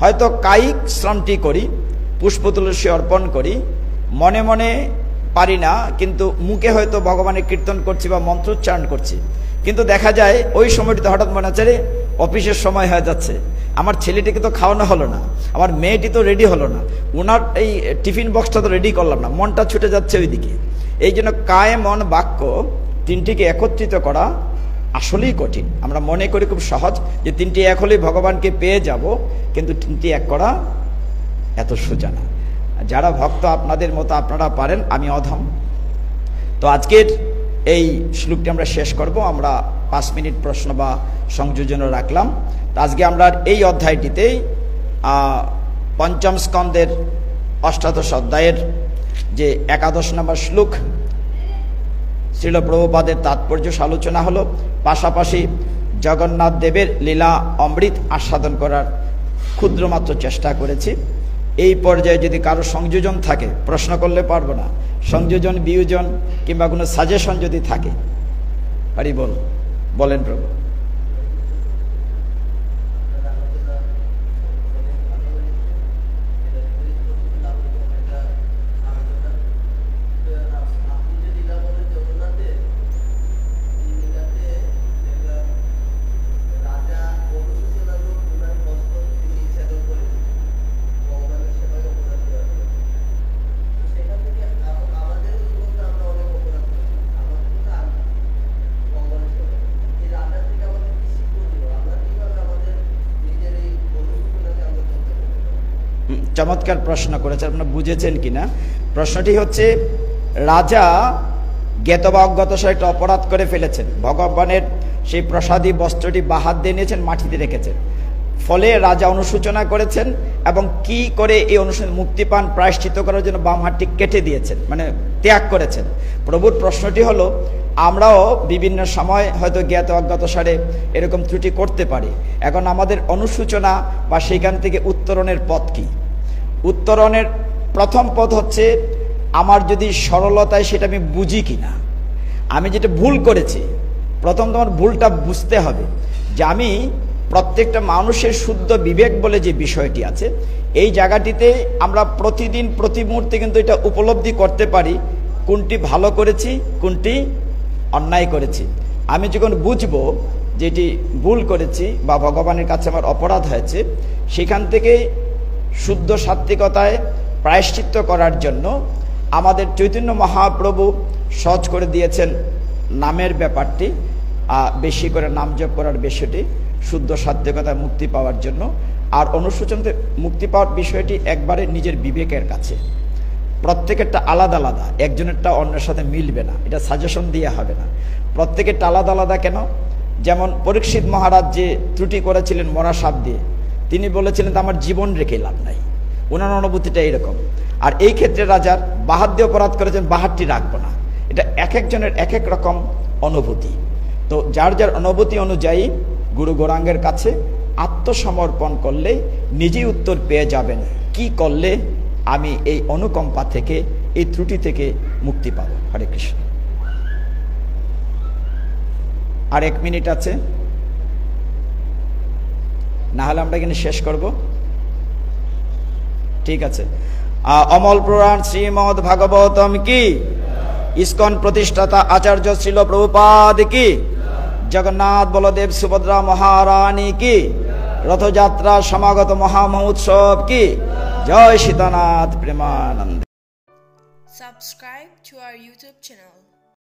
হয়তো কায়িক শ্রমটি করি, পুষ্প তুলসী অর্পণ করি, মনে মনে পারি না, কিন্তু মুখে হয়তো ভগবানের কীর্তন করছি বা মন্ত্রোচ্চারণ করছি। কিন্তু দেখা যায় ওই সময়টিতে হঠাৎ মনে হচ্ছে, রে অফিসের সময় হয়ে যাচ্ছে, আমার ছেলেটিকে তো খাওয়ানো হলো না, আমার মেয়েটি তো রেডি হলো না, ওনার এই টিফিন বক্সটা তো রেডি করলাম না, মনটা ছুটে যাচ্ছে ওইদিকে। এই জন্য কায়, মন, বাক্য 3টিকে একত্রিত করা আসলেই কঠিন। আমরা মনে করি খুব সহজ, যে 3টি এক হলেই ভগবানকে পেয়ে যাব, কিন্তু 3টি এক করা এত সোজা না। যারা ভক্ত আপনাদের মতো আপনারা পারেন, আমি অধম। তো আজকের এই শ্লোকটি আমরা শেষ করব। আমরা 5 মিনিট প্রশ্ন বা সংযোজন রাখলাম। আজকে আমরা এই অধ্যায়টিতেই 5ম স্কন্ধের 8দশ অধ্যায়ের যে 11 নম্বর শ্লোক শ্রীল প্রভুপাদের তাৎপর্য আলোচনা হলো, পাশাপাশি জগন্নাথ দেবের লীলা অমৃত আস্বাদন করার ক্ষুদ্রমাত্র চেষ্টা করেছি। এই পর্যায়ে যদি কারো সংযোজন থাকে, প্রশ্ন করলে পারবো না, সংযোজন বিয়োজন কিংবা কোনো সাজেশন যদি থাকে, হরি বলেন প্রভু। চমৎকার প্রশ্ন করেছেন, আপনারা বুঝেছেন কিনা। প্রশ্নটি হচ্ছে, রাজা জ্ঞাত বা অজ্ঞাতসারে একটা অপরাধ করে ফেলেছেন, ভগবানের সেই প্রসাদী বস্ত্রটি বাহাত দিয়ে নিয়েছেন, মাটিতে রেখেছেন, ফলে রাজা অনুশোচনা করেছেন এবং কি করে এই অনুশোচনা মুক্তি পান প্রায়শ্চিত্ত করার জন্য বাম হাতটি কেটে দিয়েছেন, মানে ত্যাগ করেছেন। প্রভুর প্রশ্নটি হলো, আমরাও বিভিন্ন সময় হয়তো জ্ঞাত অজ্ঞাতসারে এরকম ত্রুটি করতে পারি। এখন আমাদের অনুশোচনা বা সেইখান থেকে উত্তরণের পথ কি? উত্তরণের প্রথম পথ হচ্ছে, আমার যদি সরলতায় সেটা আমি বুঝি কিনা, আমি যেটা ভুল করেছি, প্রথম তোমার ভুলটা বুঝতে হবে যে আমি প্রত্যেকটা মানুষের শুদ্ধ বিবেক বলে যে বিষয়টি আছে, এই জায়গাটিতে আমরা প্রতিদিন প্রতি মুহূর্তে কিন্তু এটা উপলব্ধি করতে পারি কোনটি ভালো করেছি, কোনটি অন্যায় করেছি। আমি যখন বুঝবো যে এটি ভুল করেছি বা ভগবানের কাছে আমার অপরাধ হয়েছে, সেখান থেকে শুদ্ধ সাত্ত্বিকতায় প্রায়শ্চিত্ত করার জন্য আমাদের চৈতন্য মহাপ্রভু সহজ করে দিয়েছেন নামের ব্যাপারটি, বেশি করে নাম জপ করার বিষয়টি শুদ্ধ সাত্ত্বিকতায় মুক্তি পাওয়ার জন্য। আর অনুশোচনতে মুক্তি পাওয়ার বিষয়টি একবারে নিজের বিবেকের কাছে, প্রত্যেকেরটা আলাদা আলাদা, একজনেরটা অন্যের সাথে মিলবে না, এটা সাজেশন দিয়ে হবে না, প্রত্যেকেরটা আলাদা আলাদা। কেন? যেমন পরীক্ষিত মহারাজ যে ত্রুটি করেছিলেন মরা সাপ দিয়ে, তিনি বলেছিলেন আমার জীবন রেখে লাভ নাই, ওনার অনুভূতিটা এরকম। আর এই ক্ষেত্রে রাজার বাহাত দিয়ে অপরাধ করেছেন, বাহাতটি রাখবো না, এটা এক একজনের এক এক রকম অনুভূতি। তো যার যার অনুভূতি অনুযায়ী গুরু গৌরাঙ্গের কাছে আত্মসমর্পণ করলে নিজেই উত্তর পেয়ে যাবেন, কি করলে আমি এই অনুকম্পা থেকে, এই ত্রুটি থেকে মুক্তি পাবো। হরে কৃষ্ণ। আর 1 মিনিট আছে, না হলে আমরা এখানে শেষ করব। ঠিক আছে। অমল পুরাণ শ্রীমদ ভাগবতম কি, ইস্কন প্রতিষ্ঠাতা আচার্য শ্রীল প্রভুপাদ কি, জগন্নাথ বলদেব সুভদ্রা মহারানী কি, রথযাত্রা সমাগত মহামহোৎসব কি, জয় Sitanath Premananda. Subscribe to our YouTube channel.